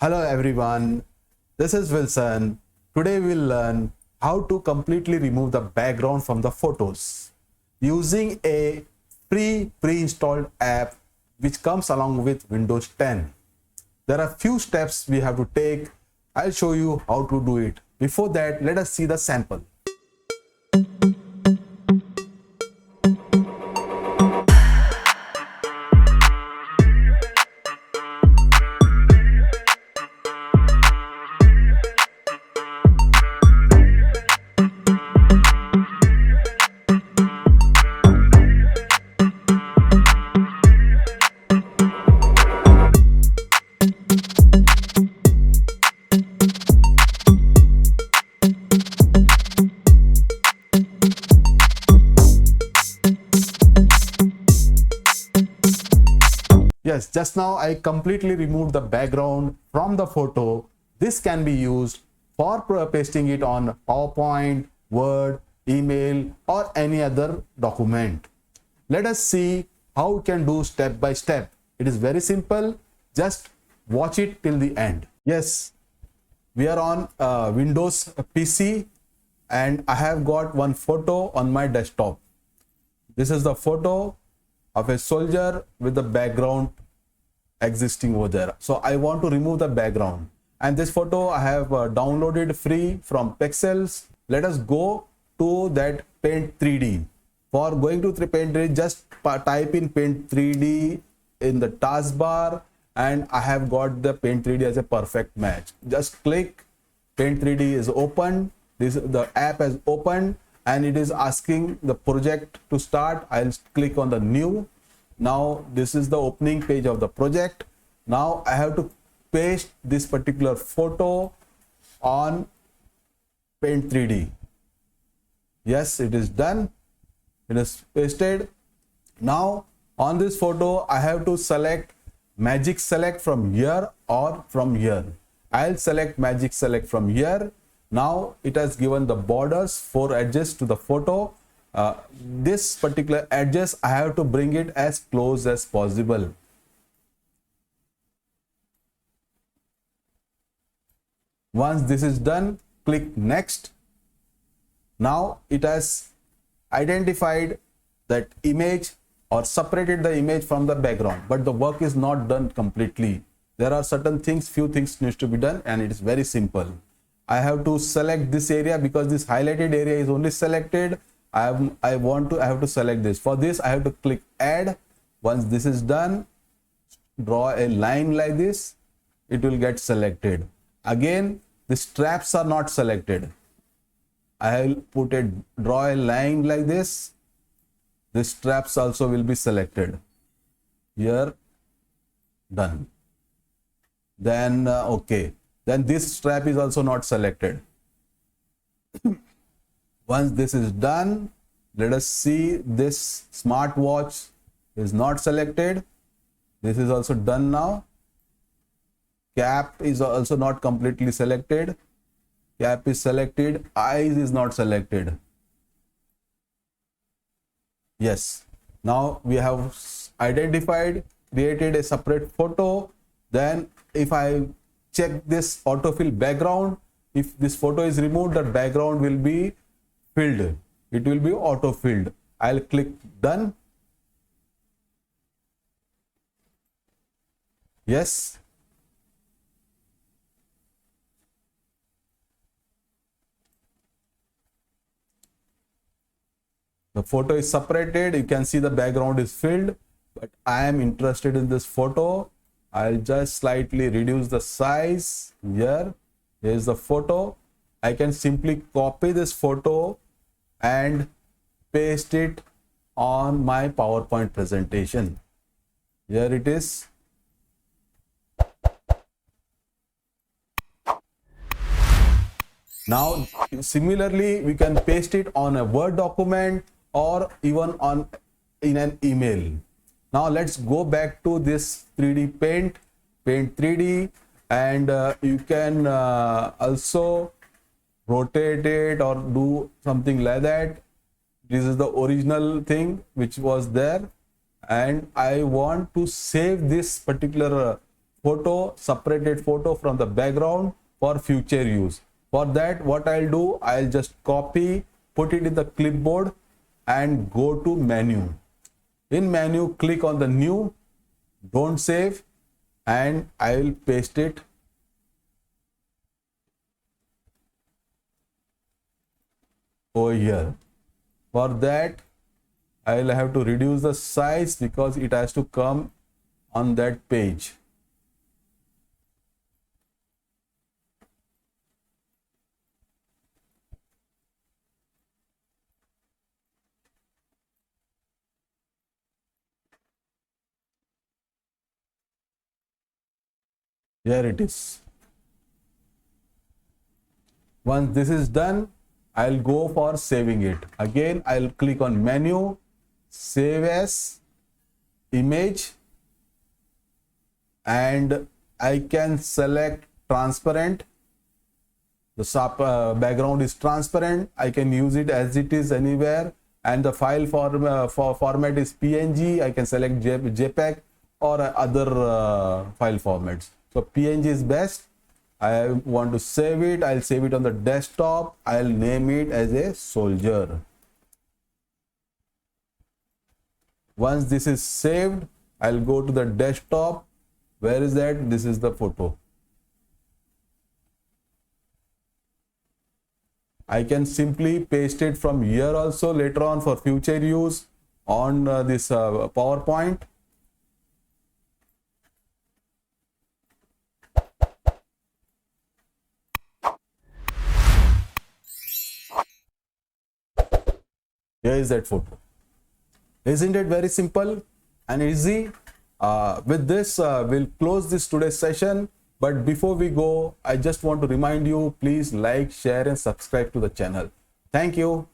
Hello everyone, this is Wilson. Today we'll learn how to completely remove the background from the photos using a free pre-installed app which comes along with Windows 10. There are few steps we have to take. I'll show you how to do it. Before that, let us see the sample. Yes, just now I completely removed the background from the photo. This can be used for pasting it on PowerPoint, Word, email, or any other document. Let us see how we can do step by step. It is very simple. Just watch it till the end. Yes, we are on Windows PC and I have got one photo on my desktop. This is the photo of a soldier with the background existing over there. So I want to remove the background, and this photo I have downloaded free from Pixels. Let us go to that Paint 3D. For going to Paint 3D, just type in Paint 3D in the taskbar, and I have got the Paint 3D as a perfect match. Just click. Paint 3D is open. The app has opened and it is asking the project to start. I'll click on the new. Now this is the opening page of the project. Now I have to paste this particular photo on Paint 3D. Yes, it is done. It is pasted. Now on this photo I have to select Magic Select from here or from here. I'll select Magic Select from here. Now it has given the borders, 4 edges to the photo. This particular edges I have to bring it as close as possible. Once this is done, click next. Now it has identified that image or separated the image from the background, but the work is not done completely. There are certain things, few things needs to be done, and it is very simple. I have to select this area because this highlighted area is only selected. I have to select this. For this I have to click add. Once this is done, draw a line like this. It will get selected. Again, the straps are not selected. I will draw a line like this. The straps also will be selected. Here, done. Then okay. Then this strap is also not selected. Once this is done, let us see. This smartwatch is not selected. This is also done now. Cap is also not completely selected. Cap is selected. Eyes is not selected. Yes. Now we have identified, created a separate photo. Then if I check this autofill background, if this photo is removed, the background will be filled. It will be auto filled. I'll click done. Yes. The photo is separated. You can see the background is filled, but I am interested in this photo. I'll just slightly reduce the size here. Here's the photo. I can simply copy this photo and paste it on my PowerPoint presentation. Here it is. Now, similarly, we can paste it on a Word document or even in an email. Now let's go back to this 3D Paint 3D, and you can also rotate it or do something like that. This is the original thing which was there, and I want to save this particular photo, separated photo from the background for future use. For that, what I'll do, I'll just copy, put it in the clipboard and go to menu. In menu, click on the new, don't save, and I will paste it over here. For that, I will have to reduce the size because it has to come on that page. Here it is. Once this is done, I'll go for saving it. Again, I'll click on menu, save as, image, and I can select transparent. The background is transparent. I can use it as it is anywhere, and the file format is PNG. I can select JPEG or other file formats. So PNG is best. I want to save it. I'll save it on the desktop. I'll name it as a soldier. Once this is saved, I'll go to the desktop. Where is that? This is the photo. I can simply paste it from here also later on for future use on this PowerPoint. Here is that photo. Isn't it very simple and easy? With this, we'll close this today's session. But before we go, I just want to remind you, please like, share and subscribe to the channel. Thank you.